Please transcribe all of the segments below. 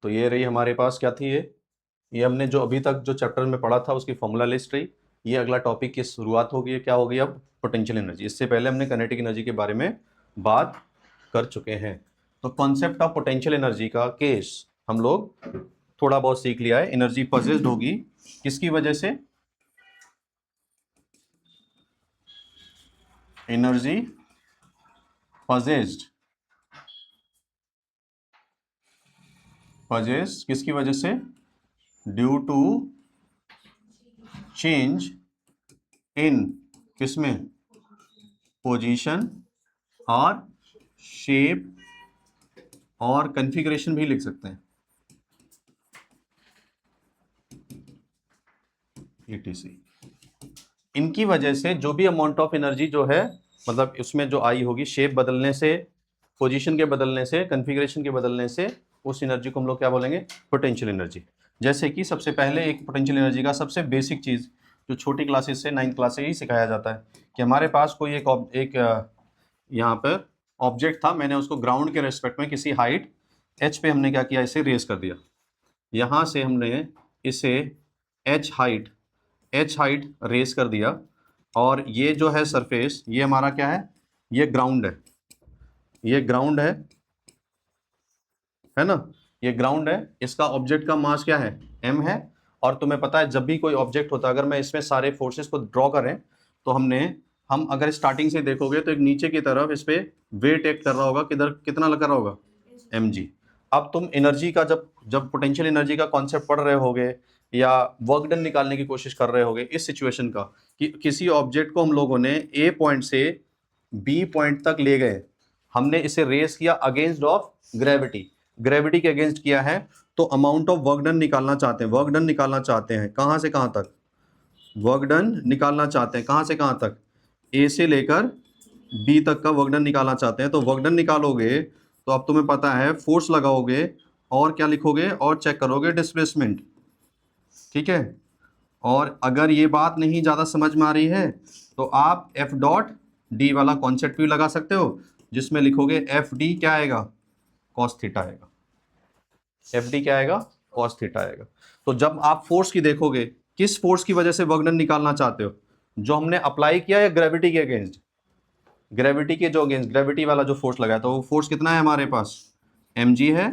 तो ये रही हमारे पास, क्या थी ये हमने जो अभी तक जो चैप्टर में पढ़ा था उसकी फॉर्मूला लिस्ट रही। ये अगला टॉपिक की शुरुआत होगी, क्या होगी अब, पोटेंशियल एनर्जी। इससे पहले हमने काइनेटिक एनर्जी के बारे में बात कर चुके हैं। तो कॉन्सेप्ट ऑफ पोटेंशियल एनर्जी का केस हम लोग थोड़ा बहुत सीख लिया है। एनर्जी पजेस्ड होगी किसकी वजह से, एनर्जी पजेस्ड किसकी वजह से, ड्यू टू चेंज इन किसमें, पोजीशन और शेप और कॉन्फ़िगरेशन भी लिख सकते हैं, ETC। इनकी वजह से जो भी अमाउंट ऑफ एनर्जी जो है, मतलब उसमें जो आई होगी, शेप बदलने से, पोजीशन के बदलने से, कॉन्फ़िगरेशन के बदलने से, उस एनर्जी को हम लोग क्या बोलेंगे, पोटेंशियल एनर्जी। जैसे कि सबसे पहले एक पोटेंशियल एनर्जी का सबसे बेसिक चीज़ जो छोटी क्लासेस से 9th क्लास से ही सिखाया जाता है कि हमारे पास कोई एक यहाँ पर ऑब्जेक्ट था, मैंने उसको ग्राउंड के रेस्पेक्ट में किसी हाइट h पे हमने क्या किया, इसे रेस कर दिया। यहाँ से हमने इसे h हाइट रेस कर दिया, और ये जो है सरफेस, ये हमारा क्या है, ये ग्राउंड है, ये ग्राउंड है ना, ये ग्राउंड है। इसका ऑब्जेक्ट का मास क्या है, m है। और तुम्हें पता है जब भी कोई ऑब्जेक्ट होता है, अगर मैं इसमें सारे फोर्सेस को ड्रॉ करें तो हम अगर स्टार्टिंग से देखोगे तो एक नीचे की तरफ इस पे वेट एक्ट कर रहा होगा, किधर कितना लग रहा होगा, mg। अब तुम एनर्जी का जब पोटेंशियल एनर्जी का कॉन्सेप्ट पढ़ रहे होगे या वर्क डन निकालने की कोशिश कर रहे होगे इस सिचुएशन का, कि किसी ऑब्जेक्ट को हम लोगों ने ए पॉइंट से बी पॉइंट तक ले गए, हमने इसे रेस किया अगेंस्ट ऑफ ग्रेविटी के अगेंस्ट किया है, तो अमाउंट ऑफ वर्क डन निकालना चाहते हैं, कहां से कहां तक वर्क डन निकालना चाहते हैं, कहां से कहां तक, ए से लेकर बी तक का वर्क डन निकालना चाहते हैं। तो वर्क डन निकालोगे तो अब तुम्हें पता है फोर्स लगाओगे और क्या लिखोगे, और चेक करोगे डिस्प्लेसमेंट, ठीक है। और अगर ये बात नहीं ज्यादा समझ में आ रही है तो आप एफ डॉट डी वाला कॉन्सेप्ट भी लगा सकते हो, जिसमें लिखोगे एफ डी क्या आएगा, कॉस थीटा आएगा, एफ डी क्या आएगा, कॉस थीटा आएगा। तो जब आप फोर्स की देखोगे, किस फोर्स की वजह से वर्क डन निकालना चाहते हो, जो हमने अप्लाई किया या ग्रेविटी के अगेंस्ट, ग्रेविटी के जो अगेंस्ट, ग्रेविटी वाला जो फोर्स लगाया, तो वो फोर्स कितना है हमारे पास, mg है।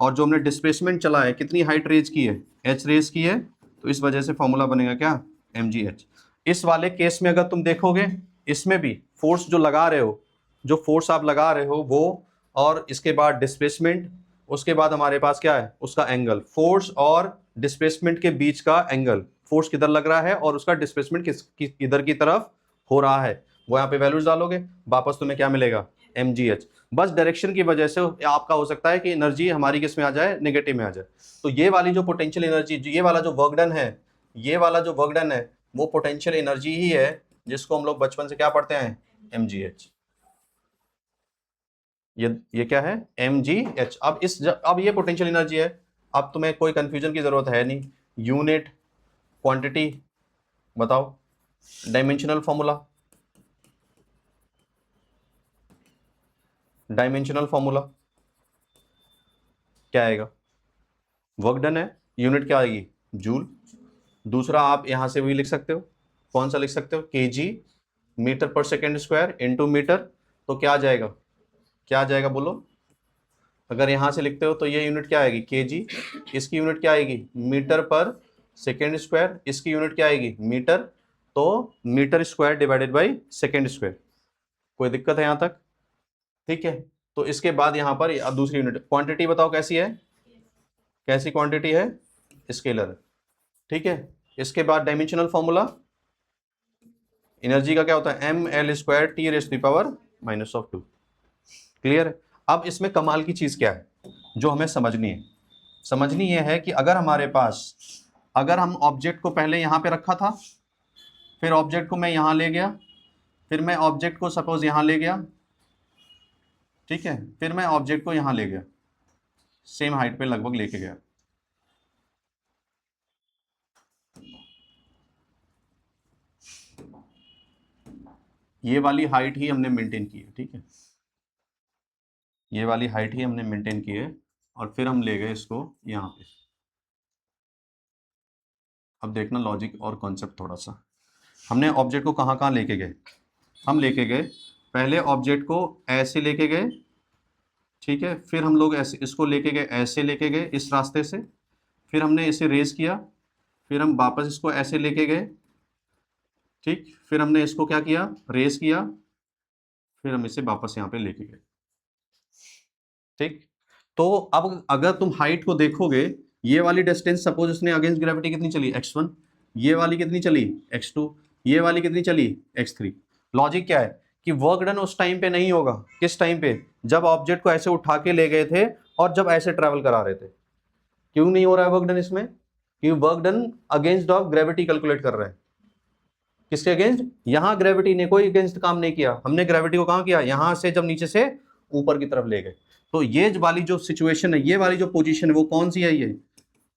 और जो हमने डिस्प्लेसमेंट चला है, कितनी हाइट रेज की है, h रेज की है, तो इस वजह से फॉर्मूला बनेगा क्या, mgh। इस वाले केस में अगर तुम देखोगे, इसमें भी फोर्स जो लगा रहे हो, जो फोर्स आप लगा रहे हो वो, और इसके बाद डिस्प्लेसमेंट, उसके बाद हमारे पास क्या है, उसका एंगल, फोर्स और डिस्प्लेसमेंट के बीच का एंगल, फोर्स किधर लग रहा है और उसका डिस्प्लेसमेंट किधर की तरफ हो रहा है, वो यहाँ पे वैल्यूज डालोगे, वापस तुम्हें क्या मिलेगा, mgh। बस डायरेक्शन की वजह से आपका हो सकता है कि एनर्जी हमारी किस में आ जाए, नेगेटिव में आ जाए। तो ये वाली जो पोटेंशियल एनर्जी, ये वाला जो वर्क डन है, वो पोटेंशियल एनर्जी ही है, जिसको हम लोग बचपन से क्या पढ़ते हैं, mgh। ये क्या है, mgh। अब ये पोटेंशियल एनर्जी है। अब तुम्हें कोई कंफ्यूजन की जरूरत है नहीं, यूनिट, क्वांटिटी बताओ, डायमेंशनल फॉर्मूला, क्या आएगा, वर्क डन है, यूनिट क्या आएगी, जूल। दूसरा आप यहां से भी लिख सकते हो, कौन सा लिख सकते हो, केजी, मीटर पर सेकेंड स्क्वायर इनटू मीटर। तो क्या आ जाएगा बोलो, अगर यहां से लिखते हो तो ये यूनिट क्या आएगी, केजी, इसकी यूनिट क्या आएगी, मीटर पर सेकेंड स्क्वायर, इसकी यूनिट क्या आएगी, मीटर, तो metre square divided by second square. कोई दिक्कत है यहां तक, ठीक है। तो इसके बाद यहां पर दूसरी यूनिट, क्वांटिटी बताओ कैसी है, कैसी क्वांटिटी है, स्केलर, ठीक है। इसके बाद डायमेंशनल फॉर्मूला, एनर्जी का क्या होता है, M L square T raise to the power -2। Clear है। अब इसमें कमाल की चीज क्या है जो हमें समझनी है कि अगर हम ऑब्जेक्ट को पहले यहां पे रखा था, फिर ऑब्जेक्ट को मैं यहां ले गया, फिर मैं ऑब्जेक्ट को सपोज यहां ले गया, ठीक है, फिर मैं ऑब्जेक्ट को यहां ले गया, सेम हाइट पे लगभग लेके गया, ये वाली हाइट ही हमने मेंटेन की है, ठीक है, ये वाली हाइट ही हमने मेंटेन की है। और फिर हम ले गए इसको यहाँ पे। अब देखना लॉजिक और कॉन्सेप्ट थोड़ा सा। हमने ऑब्जेक्ट को कहाँ कहाँ लेके गए, हम लेके गए पहले ऑब्जेक्ट को ऐसे लेके गए, ठीक है, फिर हम लोग ऐसे इसको लेके गए, ऐसे लेके गए इस रास्ते से, फिर हमने इसे रेस किया, फिर हम वापस इसको ऐसे लेके गए, ठीक, फिर हमने इसको क्या किया, रेस किया, फिर हम इसे वापस यहाँ पे लेके गए, ठीक। तो अब अगर तुम हाइट को देखोगे, ये वाली डिस्टेंस सपोज इसने अगेंस्ट ग्रेविटी कितनी चली x1, ये वाली कितनी चली x2, ये वाली कितनी चली x3। लॉजिक क्या है कि वर्क डन उस टाइम पे नहीं होगा, किस टाइम पे, जब ऑब्जेक्ट को ऐसे उठा के ले गए थे और जब ऐसे ट्रेवल करा रहे थे। क्यों नहीं हो रहा है वर्क डन इसमें, क्योंकि work done against of gravity calculate कर रहे हैं। किसके अगेंस्ट, यहां ग्रेविटी ने कोई अगेंस्ट काम नहीं किया, हमने ग्रेविटी को कहां किया, यहां से जब नीचे से ऊपर की तरफ ले गए। तो ये वाली जो सिचुएशन है, ये वाली जो पोजीशन है वो कौन सी है,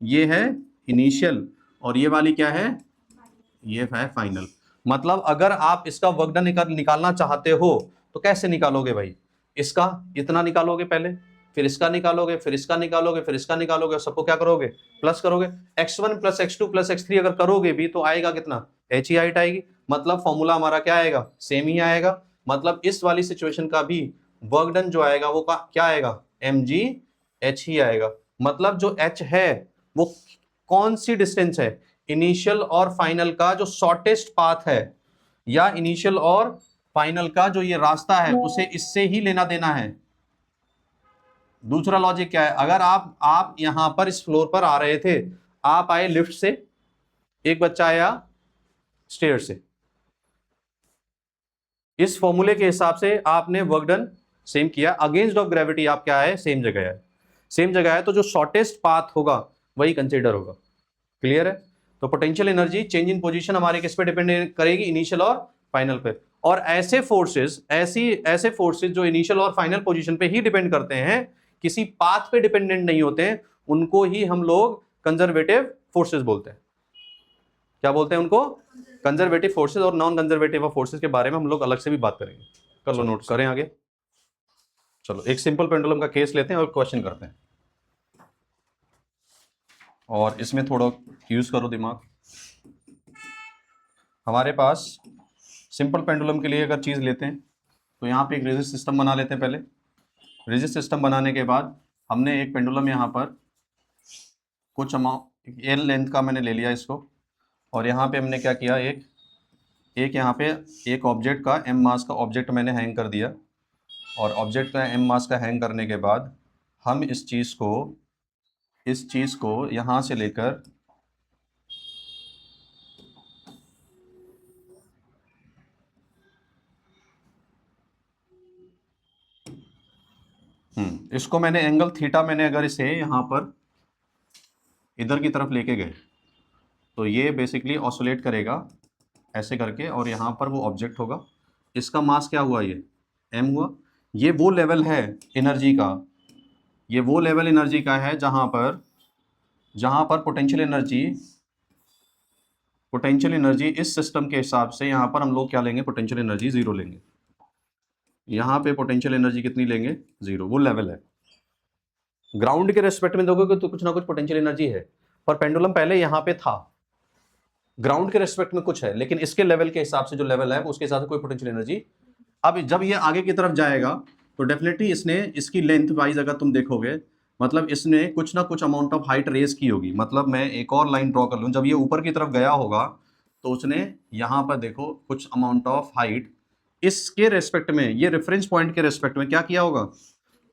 ये है इनिशियल, और ये वाली क्या है, ये है फाइनल। मतलब अगर आप इसका वर्क डन निकालना चाहते हो तो कैसे निकालोगे भाई, इसका इतना निकालोगे पहले, फिर इसका निकालोगे, फिर इसका निकालोगे, फिर इसका निकालोगे, सबको क्या करोगे, प्लस करोगे। x1 plus x2 plus x3 अगर करोगे भी तो आएगा कितना, h ही हाइट आएगी। मतलब फॉर्मूला हमारा क्या आएगा, सेम ही आएगा। मतलब इस वाली सिचुएशन का भी वर्क डन जो आएगा वो क्या आएगा, mg h ही आएगा। मतलब जो h है वो कौन सी डिस्टेंस है, इनिशियल और फाइनल का जो शॉर्टेस्ट पाथ है, या इनिशियल और फाइनल का जो ये रास्ता है उसे इससे ही लेना देना है। दूसरा लॉजिक क्या है, अगर आप यहां पर इस फ्लोर पर आ रहे थे, आप आए लिफ्ट से, एक बच्चा आया स्टेयर से, इस फॉर्मूले के हिसाब से आपने वर्क डन सेम किया, अगेंस्ट ऑफ ग्रेविटी आप क्या है, सेम जगह है, सेम जगह है, तो जो शॉर्टेस्ट पाथ होगा वही कंसीडर होगा। क्लियर है। तो potential energy change in position हमारे किस पे डिपेंड करेगी, इनिशियल और फाइनल पे। और ऐसे फोर्सेस, ऐसे फोर्सेस जो इनिशियल और फाइनल पोजीशन पे ही डिपेंड करते हैं, किसी पाथ पे डिपेंडेंट नहीं होते हैं, उनको ही हम लोग कंजर्वेटिव फोर्सेस बोलते हैं। क्या बोलते हैं उनको, कंजर्वेटिव फोर्सेस। और नॉन कंजर्वेटिव फोर्सेस के बारे में हम लोग अलग से भी बात करेंगे। कर लो नोट, करें आगे। चलो एक सिंपल पेंडुलम का केस लेते हैं और क्वेश्चन करते हैं, और इसमें थोड़ा यूज करो दिमाग। हमारे पास सिंपल पेंडुलम के लिए अगर चीज लेते हैं तो यहाँ पे एक रेजिस्ट सिस्टम बना लेते हैं। पहले रेजिस्ट सिस्टम बनाने के बाद हमने एक पेंडुलम यहाँ पर कुछ अमाउंट एल लेंथ का मैंने ले लिया इसको, और यहाँ पे हमने क्या किया, एक यहाँ पे एक ऑब्जेक्ट का एम मास का ऑब्जेक्ट मैंने हैंग कर दिया, और ऑब्जेक्ट का एम मास का हैंग करने के बाद हम इस चीज़ को यहाँ से लेकर इसको मैंने एंगल थीटा, मैंने अगर इसे यहाँ पर इधर की तरफ लेके गए तो ये बेसिकली ऑसिलेट करेगा ऐसे करके, और यहाँ पर वो ऑब्जेक्ट होगा, इसका मास क्या हुआ, ये m हुआ। ये वो लेवल है एनर्जी का, ये वो लेवल एनर्जी का है जहाँ पर पोटेंशियल एनर्जी इस सिस्टम के हिसाब से यहाँ पर हम लोग क्या लेंगे, पोटेंशियल एनर्जी 0 लेंगे। यहाँ पे पोटेंशियल एनर्जी कितनी लेंगे, 0, वो लेवल है। ग्राउंड के रेस्पेक्ट में दोगे तो कुछ ना कुछ पोटेंशियल एनर्जी है, पर पेंडुलम पहले यहाँ पे था, ग्राउंड के रेस्पेक्ट में कुछ है, लेकिन इसके लेवल के हिसाब से जो लेवल है उसके हिसाब से कोई पोटेंशियल एनर्जी। अब जब ये आगे की तरफ जाएगा तो डेफिनेटली इसने इसकी लेंथ वाइज अगर तुम देखोगे, मतलब इसने कुछ ना कुछ अमाउंट ऑफ हाइट रेज की होगी। मतलब मैं एक और लाइन ड्रॉ कर लूँ, जब ये ऊपर की तरफ गया होगा तो उसने यहाँ पर देखो कुछ अमाउंट ऑफ हाइट इसके रेस्पेक्ट में, ये रेफरेंस पॉइंट के रेस्पेक्ट में क्या किया होगा,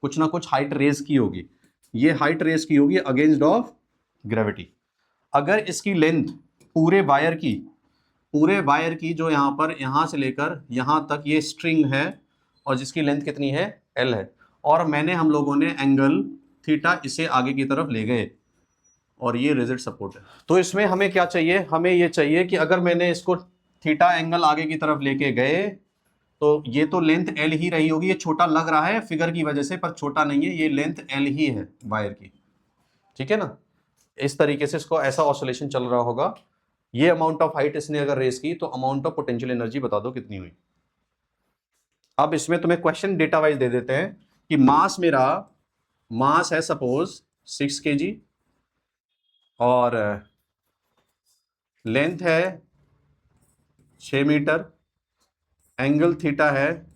कुछ ना कुछ हाइट रेज की होगी। ये हाइट रेज की होगी अगेंस्ट ऑफ ग्रेविटी। अगर इसकी लेंथ पूरे वायर की जो यहाँ से लेकर यहाँ तक ये स्ट्रिंग है, और जिसकी लेंथ कितनी है, L है, और हम लोगों ने एंगल थीटा इसे आगे की तरफ ले गए, और ये रिजिड सपोर्ट है। तो इसमें हमें क्या चाहिए, हमें ये चाहिए कि अगर मैंने इसको थीटा एंगल आगे की तरफ लेके गए तो ये तो लेंथ L ही रही होगी। ये छोटा लग रहा है फिगर की वजह से, पर छोटा नहीं है, ये लेंथ L ही है वायर की, ठीक है ना। इस तरीके से इसको ऐसा ऑसिलेशन चल रहा होगा। ये अमाउंट ऑफ हाइट इसने अगर रेस की तो अमाउंट ऑफ पोटेंशियल एनर्जी बता दो कितनी हुई। अब इसमें तुम्हें क्वेश्चन डेटा वाइज दे देते हैं कि मास मास है सपोज 6 kg और लेंथ है 6 मीटर, एंगल थीटा है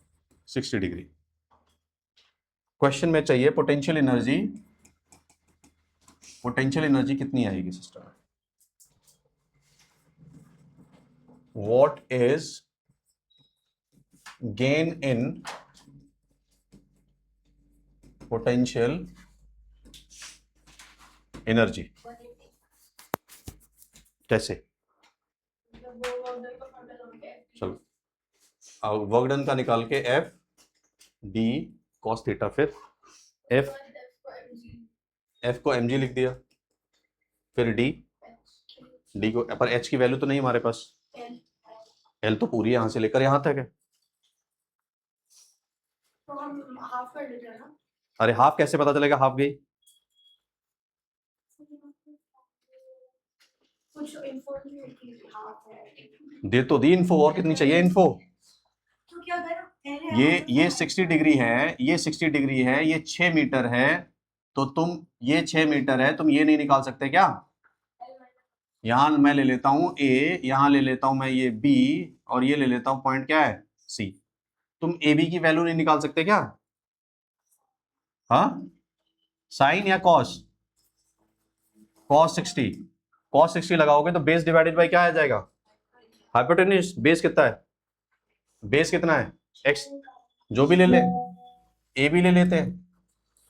60 डिग्री। क्वेश्चन में चाहिए पोटेंशियल एनर्जी, पोटेंशियल एनर्जी कितनी आएगी सिस्टम में। What is gain in potential energy, कैसे? चलो वर्क डन का निकाल के एफ डी कॉस थीटा, फिर एफ को mg लिख दिया, फिर डी को, पर एच की वैल्यू तो नहीं हमारे पास, एल तो पूरी यहां से लेकर यहां तक है। तो हम हाफ कर लेते हैं ना। अरे हाफ कैसे पता चलेगा हाफ गई? कुछ इन्फो हाफ है, दे तो दी इन्फो, और कितनी चाहिए इन्फो? तो क्या करें, ये 60 डिग्री है, ये 60 डिग्री है, ये 6 मीटर है, तो तुम ये 6 मीटर है, तुम ये नहीं निकाल सकते क्या? यहां मैं ले लेता हूं ए, यहां ले लेता हूं मैं ये बी, और ये ले लेता हूं पॉइंट क्या है सी। तुम ए बी की वैल्यू नहीं निकाल सकते क्या? हाँ, साइन या कॉस? कॉस 60 लगाओगे तो बेस डिवाइडेड बाय क्या आ जाएगा? हाइपोटेन्यूज। बेस कितना है? बेस कितना है? एक्स, जो भी ले ले, ए भी ले लेते हैं।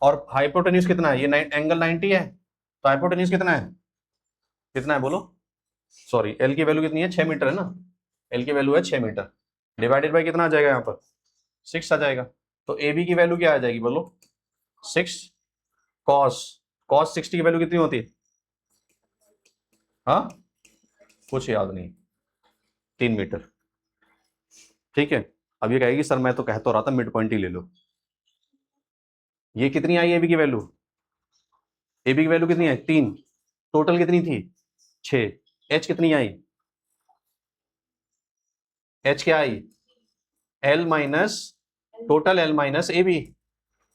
और हाइपोटेन्यूज कितना है? ये एंगल 90 है, तो हाइपोटेन्यूज कितना है? कितना है बोलो? सॉरी, एल की वैल्यू कितनी है? 6 मीटर है ना, एल की वैल्यू है 6 मीटर, डिवाइडेड बाय कितना आ जाएगा यहाँ पर? 6 आ जाएगा। तो ए बी की वैल्यू क्या आ जाएगी बोलो? 6 कॉस, कॉस 60 की वैल्यू कितनी होती है? हाँ, कुछ याद नहीं, 3 मीटर। ठीक है, अब ये कहेगी सर मैं तो कह तो रहा था मिड पॉइंट ही ले लो। ये कितनी आई एबी की वैल्यू? एबी की वैल्यू कितनी है? 3, टोटल कितनी थी? 6। एच कितनी आई? एच क्या आई? L minus, total L minus A B.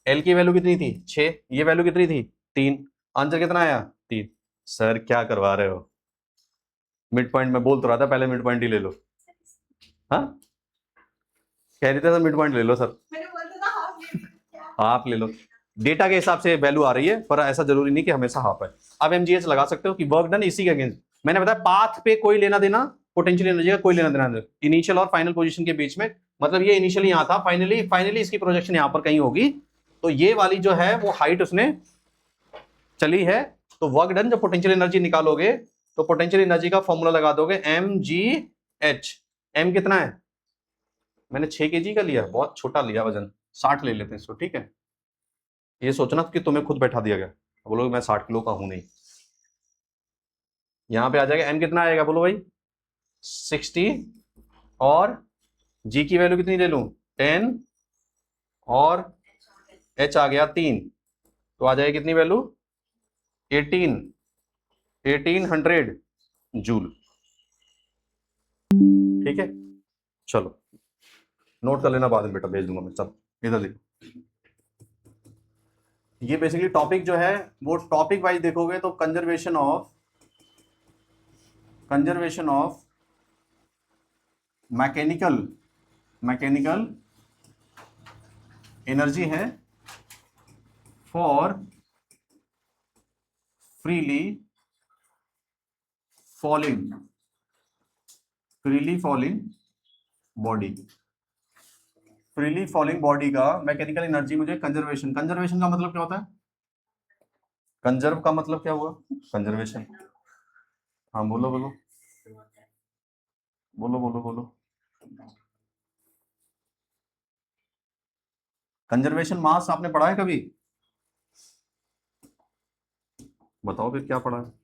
L की वैल्यू कितनी थी? 6, ये वैल्यू कितनी थी? 3। आंसर कितना आया? 3। सर क्या करवा रहे हो? मिड पॉइंट में बोल तो रहा था पहले मिड पॉइंट ही ले लो। हाँ, कह रहे थे मिड पॉइंट ले लो सर। मैंने बोला था हाफ हाफ ले लो, डेटा के हिसाब से वैल्यू आ रही है, पर ऐसा जरूरी नहीं कि हमेशा हाफ है। अब एमजीएच लगा सकते हो कि वर्क डन इसी के अगेंस्ट। मैंने बताया पाथ पे कोई लेना देना, पोटेंशियल एनर्जी का कोई लेना देना इनिशियल और फाइनल पोजीशन के बीच में, मतलब ये इनिशियली यहां था, फाइनली इसकी प्रोजेक्शन यहां पर कहीं होगी। तो ये वाली जो है वो हाइट उसने चली है, तो वर्क डन जब पोटेंशियल एनर्जी निकालोगे तो पोटेंशियल एनर्जी का फॉर्मूला लगा दोगे एम जी एच। एम कितना है? मैंने 6 kg का लिया, बहुत छोटा लिया वजन, 60 ले लेते हैं इसको। ठीक है, ये सोचना कि तुम्हें खुद बैठा दिया गया, बोलो मैं 60 किलो का हूं नहीं। यहां पे आ जाएगा एम कितना आएगा बोलो भाई? 60, और जी की वैल्यू कितनी ले लूं? 10, और एच आ गया 3, तो आ जाएगी कितनी वैल्यू? 18, 1800 जूल। ठीक है, चलो नोट कर लेना, बाद में बेटा भेज दूंगा मैं। चल इधर देखो, ये बेसिकली टॉपिक जो है वो टॉपिक वाइज देखोगे तो कंजर्वेशन ऑफ मैकेनिकल एनर्जी है for freely falling body. Freely falling body का मैकेनिकल एनर्जी मुझे कंजर्वेशन का मतलब क्या होता है? कंजर्व का मतलब क्या हुआ? कंजर्वेशन। हाँ बोलो बोलो बोलो बोलो बोलो। कंजर्वेशन मास आपने पढ़ा है कभी? बताओ फिर क्या पढ़ा है?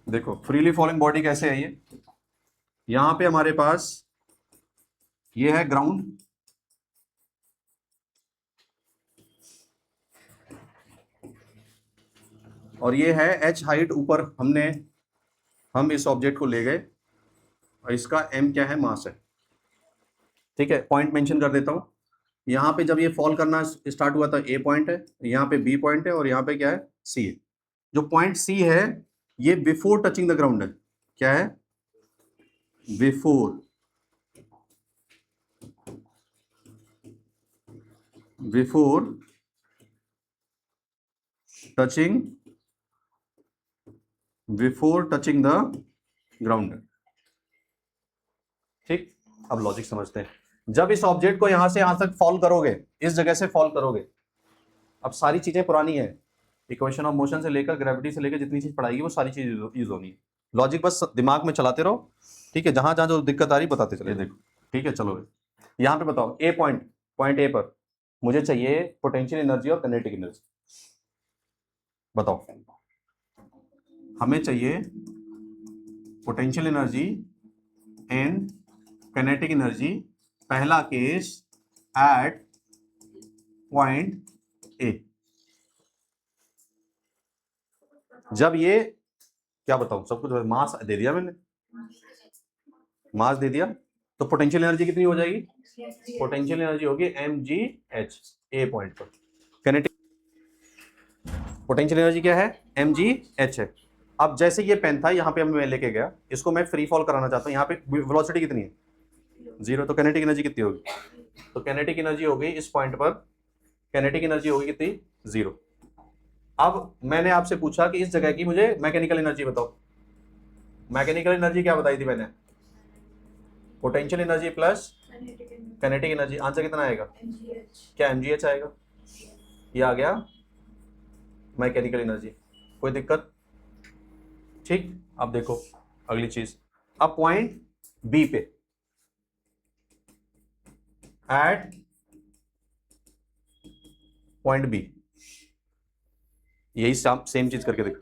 देखो फ्रीली फॉलिंग बॉडी कैसे है ये, यहां पे हमारे पास ये है ग्राउंड, और ये है h हाइट ऊपर, हम इस ऑब्जेक्ट को ले गए और इसका m क्या है, मास है। ठीक है, पॉइंट मेंशन कर देता हूं। यहाँ पे जब ये फॉल करना स्टार्ट हुआ था A पॉइंट है, यहाँ पे B पॉइंट है, और यहाँ पे क्या है, C है। जो पॉइंट C है ये बिफोर टचिंग द ग्राउंड है। क्या है, बिफोर टचिंग द ग्राउंड। ठीक, अब लॉजिक समझते हैं। जब इस ऑब्जेक्ट को यहां से यहां तक फॉल करोगे, इस जगह से फॉल करोगे, अब सारी चीजें पुरानी है, इक्वेशन ऑफ मोशन से लेकर ग्रेविटी से लेकर जितनी चीज पढ़ाई वो सारी चीज यूज होनी है। लॉजिक बस दिमाग में चलाते रहो, ठीक है, जहां जहां जो दिक्कत आ रही बताते चले। देखो ठीक है, चलो यहाँ पे बताओ, ए पॉइंट ए पर मुझे चाहिए पोटेंशियल एनर्जी और काइनेटिक एनर्जी। बताओ, हमें चाहिए potential energy and kinetic energy, पहला केस एट पॉइंट ए। जब ये, क्या बताऊं, सब कुछ मास दे दिया मैंने, मास दे दिया, तो पोटेंशियल एनर्जी कितनी हो जाएगी, पोटेंशियल एनर्जी होगी mgh ए पॉइंट पर। काइनेटिक पोटेंशियल एनर्जी क्या है, mgh है। अब जैसे ये पेन था यहाँ पे मैं लेके गया, इसको मैं फ्री फॉल कराना चाहता हूँ, यहाँ पे वेलोसिटी कितनी है, 0, तो काइनेटिक एनर्जी कितनी होगी, तो काइनेटिक एनर्जी हो गई इस पॉइंट पर, काइनेटिक एनर्जी होगी कितनी, 0। अब मैंने आपसे पूछा कि इस जगह की मुझे मैकेनिकल एनर्जी बताओ। मैकेनिकल एनर्जी क्या बताई थी मैंने, potential energy plus kinetic energy. Answer कितना आएगा, क्या mgh आएगा, ये आ गया मैकेनिकल एनर्जी। कोई दिक्कत, ठीक। अब देखो अगली चीज, अब पॉइंट बी पे एट पॉइंट बी, यही सेम चीज करके देखो,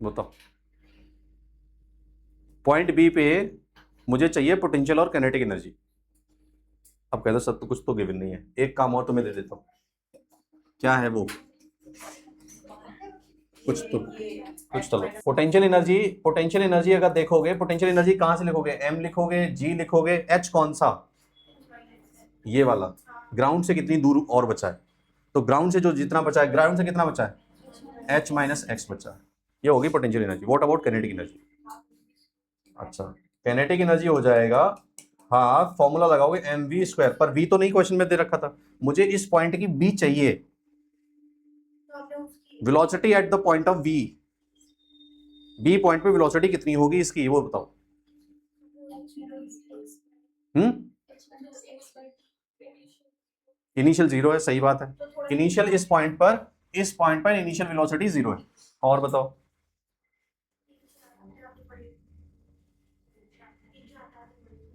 बताओ। पॉइंट बी पे मुझे चाहिए पोटेंशियल और काइनेटिक एनर्जी। अब कहते सब तो कुछ तो गिवन नहीं है, एक काम और तुम्हें दे देता हूं, क्या है वो, कुछ चलो। पोटेंशियल एनर्जी अगर देखोगे, पोटेंशियल एनर्जी कहां से लिखोगे, m लिखोगे, g लिखोगे, h कौन सा, ये वाला, ग्राउंड से कितनी दूर और बचा है, तो ग्राउंड से जो जितना बचा है, ग्राउंड से कितना बचा है, h माइनस एक्स बचा है, ये होगी potential energy. What about kinetic energy, अच्छा काइनेटिक एनर्जी हो जाएगा, हाँ फॉर्मूला लगाओगे mv², पर v तो नहीं क्वेश्चन में दे रखा था, मुझे इस पॉइंट की b चाहिए, velocity at the point of v, b point पे वेलोसिटी कितनी होगी इसकी, वो बताओ। इनिशियल 0 है, सही बात है, इनिशियल इस पॉइंट पर इनिशियल वेलोसिटी 0 है। और बताओ,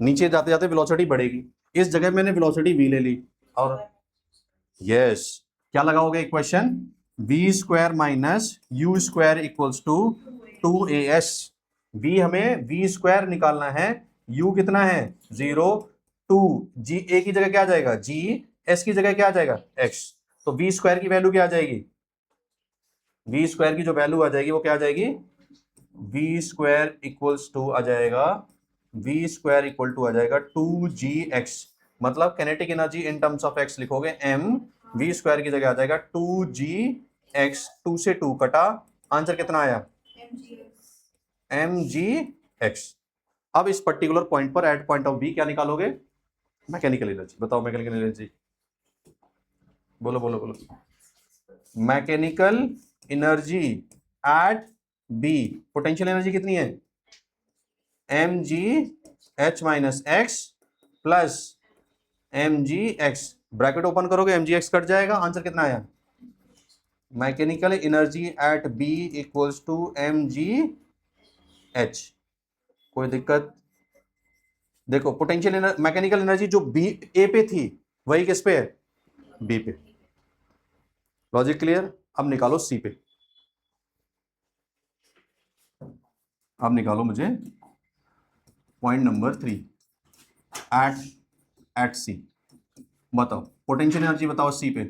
नीचे जाते जाते वेलोसिटी बढ़ेगी, इस जगह मैंने वेलोसिटी v ले ली, और यस क्या लगाओगे equation, v² minus u² equals to 2as। v हमें v² निकालना है, u कितना है 0, 2 g, a की जगह क्या आ जाएगा g, s की जगह क्या आ जाएगा x, तो v² की वैल्यू क्या आ जाएगी, v² की जो वैल्यू आ जाएगी वो क्या आ जाएगी, v² इक्वल्स टू आ जाएगा, v² इक्वल टू आ जाएगा 2gx, मतलब kinetic energy in terms of x लिखोगे m, v² की जगह आ जाएगा 2gx, 2 से 2 कटा, आंसर कितना आया mgx। अब इस पर्टिकुलर पॉइंट पर एट पॉइंट ऑफ b क्या निकालोगे, मैकेनिकल एनर्जी। बताओ मैकेनिकल एनर्जी, बोलो बोलो बोलो, mechanical energy at b, potential energy कितनी है, mgh minus X plus mgx, bracket open करोगे mgx कट जाएगा, आंसर कितना आया, mechanical energy at b equals to mgh। कोई दिक्कत, देखो पोटेंशियल मैकेनिकल एनर्जी जो बी ए पे थी वही किस पे है, बी पे। लॉजिक क्लियर, अब निकालो सी पे। अब निकालो मुझे पॉइंट नंबर 3 एट सी। बताओ पोटेंशियल एनर्जी बताओ सी पे।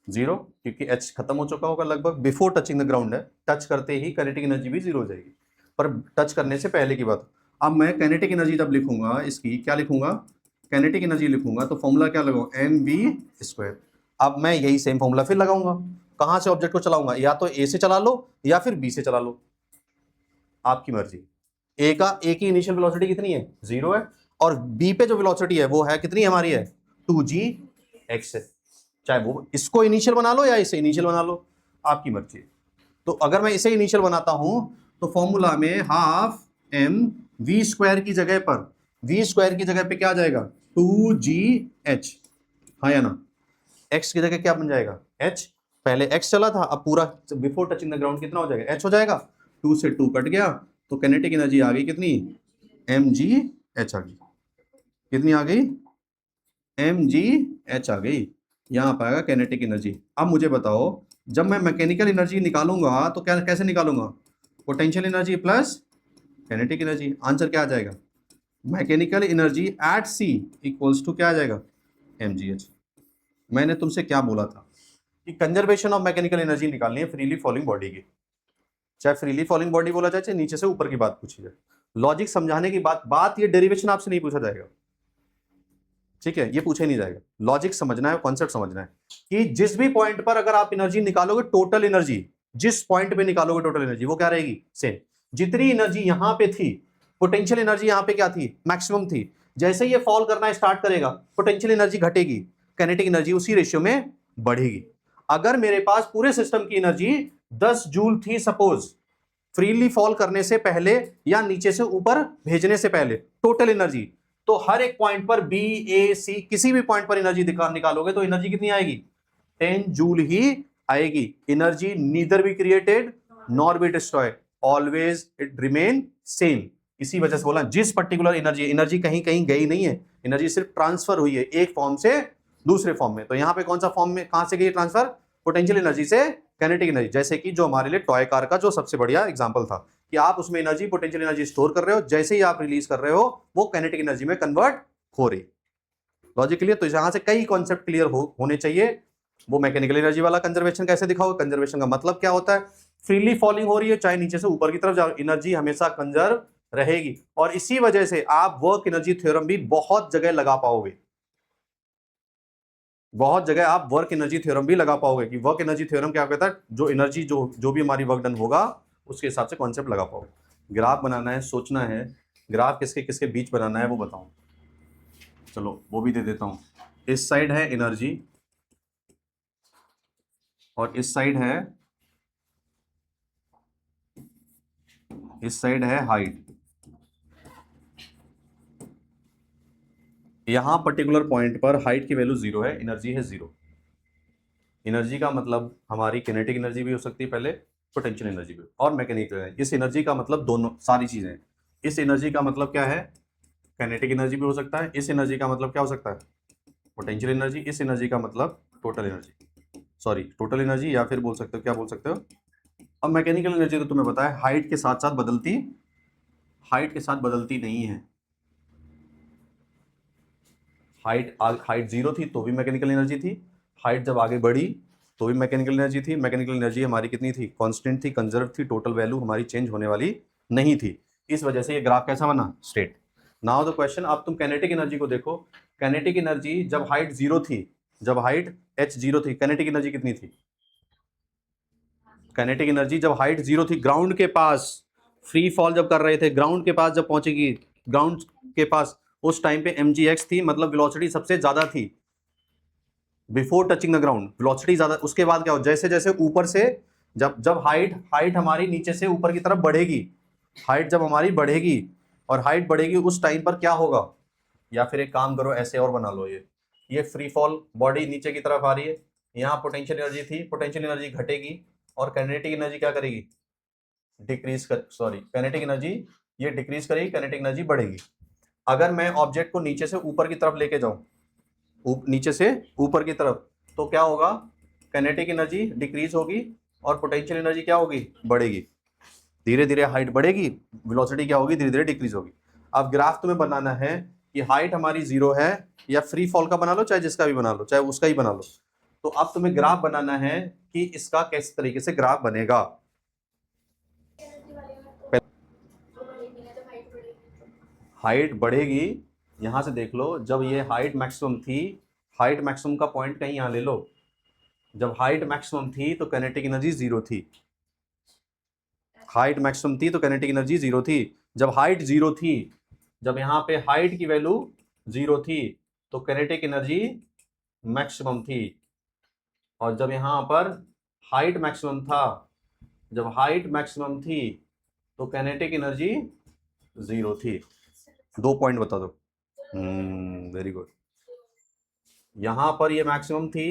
0, क्योंकि एच खत्म हो चुका होगा लगभग, बिफोर टचिंग द ग्राउंड है, टच करते ही काइनेटिक एनर्जी भी 0 हो जाएगी, पर टच करने से पहले की बात। अब मैं काइनेटिक एनर्जी जब लिखूंगा, इसकी क्या लिखूंगा, काइनेटिक एनर्जी लिखूंगा, तो फॉर्मूला क्या लगाऊं, mv²। अब मैं यही सेम फॉर्मूला फिर लगाऊंगा, कहां से ऑब्जेक्ट को चलाऊंगा, या तो ए से चला लो या फिर बी से चला लो, आपकी मर्जी। ए की इनिशियल वेलोसिटी कितनी है, 0 है, और बी पे जो वेलोसिटी है वो है कितनी हमारी है, 2gx है। चाहे वो इसको इनिशियल बना लो या इसे इनिशियल बना लो, आपकी मर्जी। तो अगर मैं इसे इनिशियल बनाता हूं तो फॉर्मूला में हाफ एम v² की जगह पर, v² की जगह पे क्या आ जाएगा, 2gh, हाँ या ना। x की जगह क्या बन जाएगा, h, पहले x चला था, अब पूरा बिफोर टचिंग द ग्राउंड कितना हो जाएगा, h हो जाएगा, 2 से 2 कट गया, तो काइनेटिक एनर्जी आ गई कितनी, mgh आ गई, कितनी आ गई, mgh आ गई, यहां पाएगा काइनेटिक एनर्जी। अब मुझे बताओ जब मैं मैकेनिकल एनर्जी निकालूंगा तो क्या कैसे निकालूंगा, potential energy plus kinetic energy, answer क्या आ जाएगा, mechanical energy at C equals to क्या आ जाएगा, mgh। मैंने तुमसे क्या बोला था कि कंजर्वेशन ऑफ मैकेनिकल एनर्जी निकालनी है फ्रीली फॉलिंग बॉडी की, चाहे फ्रीली फॉलिंग बॉडी बोला जाए चाहे नीचे से ऊपर की बात पूछी जाए, लॉजिक समझाने की बात ये डेरिवेशन आपसे नहीं पूछा जाएगा, ठीक है, ये पूछे नहीं जाएगा, लॉजिक समझना है, कॉन्सेप्ट समझना है कि जिस भी पॉइंट पर अगर आप एनर्जी निकालोगे, टोटल एनर्जी जिस पॉइंट पे निकालोगे टोटल एनर्जी वो क्या रहेगी, सेम। जितनी एनर्जी यहां पे थी, पोटेंशियल एनर्जी यहां पे क्या थी, मैक्सिमम थी, जैसे ये फॉल करना स्टार्ट करेगा पोटेंशियल एनर्जी घटेगी, काइनेटिक एनर्जी उसी रेशियो में बढ़ेगी। अगर मेरे पास पूरे सिस्टम की एनर्जी 10 जूल थी सपोज, फ्रीली फॉल करने से पहले या नीचे से ऊपर भेजने से पहले टोटल एनर्जी, तो हर एक पॉइंट पर बी ए सी किसी भी पॉइंट पर एनर्जी निकालोगे तो एनर्जी कितनी आएगी, 10 जूल ही आएगी। Energy neither be created nor be destroy, always it remain same. इसी वजह से बोला जिस पर्टिकुलर एनर्जी कहीं कहीं गई नहीं है, एनर्जी सिर्फ ट्रांसफर हुई है एक फॉर्म से दूसरे फॉर्म में। तो यहां पे कौन सा फॉर्म में कहां से गई ट्रांसफर, पोटेंशियल एनर्जी से काइनेटिक एनर्जी। जैसे कि जो हमारे लिए टॉय कार का जो सबसे बढ़िया एग्जांपल था कि आप उसमें एनर्जी पोटेंशियल एनर्जी स्टोर कर रहे हो, जैसे ही आप रिलीज कर रहे हो वो काइनेटिक एनर्जी में कन्वर्ट हो रही। Logic clear. तो यहां से कई कॉन्सेप्ट क्लियर होने चाहिए। वो मैकेनिकल एनर्जी वाला कंजर्वेशन कैसे दिखाओ, कंजर्वेशन का मतलब क्या होता है, फ्रीली फॉलिंग हो रही है चाहे नीचे से ऊपर की तरफ जाओ, एनर्जी हमेशा कंजर्व रहेगी। और इसी वजह से आप वर्क एनर्जी थ्योरम भी बहुत जगह लगा पाओगे, बहुत जगह आप वर्क एनर्जी थ्योरम भी लगा पाओगे कि वर्क एनर्जी थ्योरम क्या कहता है, जो एनर्जी जो भी हमारी वर्क डन होगा उसके हिसाब से कॉन्सेप्ट लगा पाओगे। ग्राफ बनाना है, सोचना है, ग्राफ किसके किसके बीच बनाना है वो बताऊं, चलो वो भी दे देता हूं। इस साइड है एनर्जी और इस साइड है हाइट। यहां पर्टिकुलर पॉइंट पर हाइट की वैल्यू 0 है, एनर्जी है 0। एनर्जी का मतलब हमारी किनेटिक एनर्जी भी हो सकती है पहले, पोटेंशियल एनर्जी भी और मैकेनिकल एनर्जी। इस एनर्जी का मतलब दोनों सारी चीजें। इस एनर्जी का मतलब क्या है, काइनेटिक एनर्जी भी हो सकता है। इस एनर्जी का मतलब क्या हो सकता है, पोटेंशियल एनर्जी। इस एनर्जी का मतलब total energy, sorry total energy, या फिर बोल सकते हो क्या बोल सकते हो। अब मैकेनिकल एनर्जी तो तुम्हें पता है हाइट के साथ साथ बदलती, हाइट के साथ बदलती नहीं है। हाइट 0 थी तो भी मैकेनिकल एनर्जी थी, हाइट जब आगे बढ़ी तो भी मैकेनिकल एनर्जी थी। मैकेनिकल एनर्जी हमारी कितनी थी, कांस्टेंट थी, कंजर्व थी, टोटल वैल्यू हमारी चेंज होने वाली नहीं थी। इस वजह से ये ग्राफ कैसा बना, स्ट्रेट। नाउ द क्वेश्चन, अब तुम काइनेटिक एनर्जी को देखो। काइनेटिक एनर्जी जब हाइट 0 थी, जब हाइट h 0 थी, काइनेटिक एनर्जी कितनी थी, काइनेटिक एनर्जी जब हाइट 0 थी, ग्राउंड के पास फ्री फॉल जब कर रहे थे, ग्राउंड के पास जब पहुंचेगी, ग्राउंड के पास उस टाइम पे mgx थी, मतलब वेलोसिटी सबसे ज्यादा थी before touching the ground, velocity ज्यादा। उसके बाद क्या हो, जैसे जैसे ऊपर से जब हाइट हमारी नीचे से ऊपर की तरफ बढ़ेगी, हाइट जब हमारी बढ़ेगी और हाइट बढ़ेगी उस टाइम पर क्या होगा, या फिर एक काम करो ऐसे और बना लो, ये फ्री फॉल बॉडी नीचे की तरफ आ रही है, यहाँ पोटेंशियल एनर्जी थी, पोटेंशियल एनर्जी घटेगी और काइनेटिक एनर्जी क्या करेगी, डिक्रीज कर, सॉरी काइनेटिक एनर्जी ये डिक्रीज करेगी, काइनेटिक एनर्जी बढ़ेगी। अगर मैं ऑब्जेक्ट को नीचे से ऊपर की तरफ लेके जाऊं, नीचे से ऊपर की तरफ, तो क्या होगा, काइनेटिक एनर्जी डिक्रीज होगी और पोटेंशियल एनर्जी क्या होगी, बढ़ेगी। धीरे धीरे हाइट बढ़ेगी, वेलोसिटी क्या होगी, धीरे धीरे डिक्रीज होगी। अब ग्राफ तुम्हें बनाना है कि हाइट हमारी 0 है, या फ्री फॉल का बना लो, चाहे जिसका भी बना लो, चाहे उसका ही बना लो। तो अब तुम्हें ग्राफ बनाना है कि इसका किस तरीके से ग्राफ बनेगा। हाइट बढ़ेगी, यहां से देख लो, जब ये हाइट मैक्सिमम थी, हाइट मैक्सिमम का पॉइंट कहीं यहां ले लो, जब हाइट मैक्सिमम थी तो काइनेटिक एनर्जी 0 थी। हाइट मैक्सिमम थी तो काइनेटिक एनर्जी 0 थी। जब हाइट 0 थी, जब यहाँ पे हाइट की वैल्यू 0 थी तो काइनेटिक एनर्जी मैक्सिमम थी। और जब यहाँ पर हाइट मैक्सिमम था, जब हाइट मैक्सिमम थी तो काइनेटिक एनर्जी 0 थी। 2 पॉइंट बता दो। Very good. यहां पर ये मैक्सिमम थी,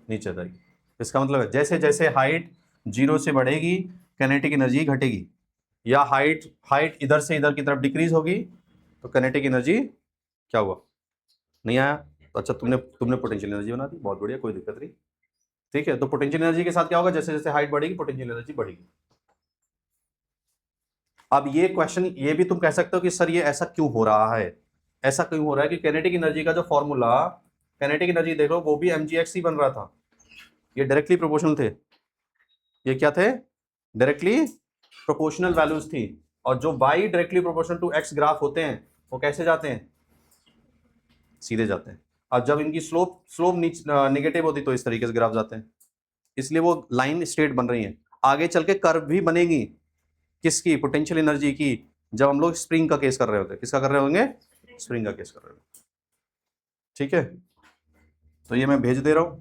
नीचे जाएगी। इसका मतलब है जैसे जैसे हाइट 0 से बढ़ेगी काइनेटिक एनर्जी घटेगी, या हाइट इधर से इधर की तरफ डिक्रीज होगी तो काइनेटिक एनर्जी क्या हुआ, नहीं आया। तो अच्छा, तुमने पोटेंशियल एनर्जी बना दी, बहुत बढ़िया, कोई दिक्कत नहीं। ठीक है, तो पोटेंशियल एनर्जी के साथ क्या होगा, जैसे जैसे हाइट बढ़ेगी पोटेंशियल एनर्जी बढ़ेगी। अब ये क्वेश्चन ये भी तुम कह सकते हो कि सर ये ऐसा क्यों हो रहा है, ऐसा क्यों हो रहा है कि काइनेटिक एनर्जी का जो फॉर्मूला, काइनेटिक एनर्जी देख लो, वो भी mgx ही बन रहा था, ये डायरेक्टली प्रोपोर्शनल थे। ये क्या थे, डायरेक्टली प्रोपोर्शनल वैल्यूज थी। और जो y directly proportional to x graph होते हैं वो कैसे जाते हैं, सीधे जाते हैं। अब जब इनकी स्लोप नेगेटिव होती तो इस तरीके से ग्राफ जाते हैं, इसलिए वो लाइन स्ट्रेट बन रही है। आगे चल के कर्व भी बनेगी, किसकी, पोटेंशियल एनर्जी की, जब हम लोग स्प्रिंग का केस कर रहे होते, किसका कर रहे होंगे, स्प्रिंग का केस कर रहे होंगे। ठीक है, तो ये मैं भेज दे रहा हूं।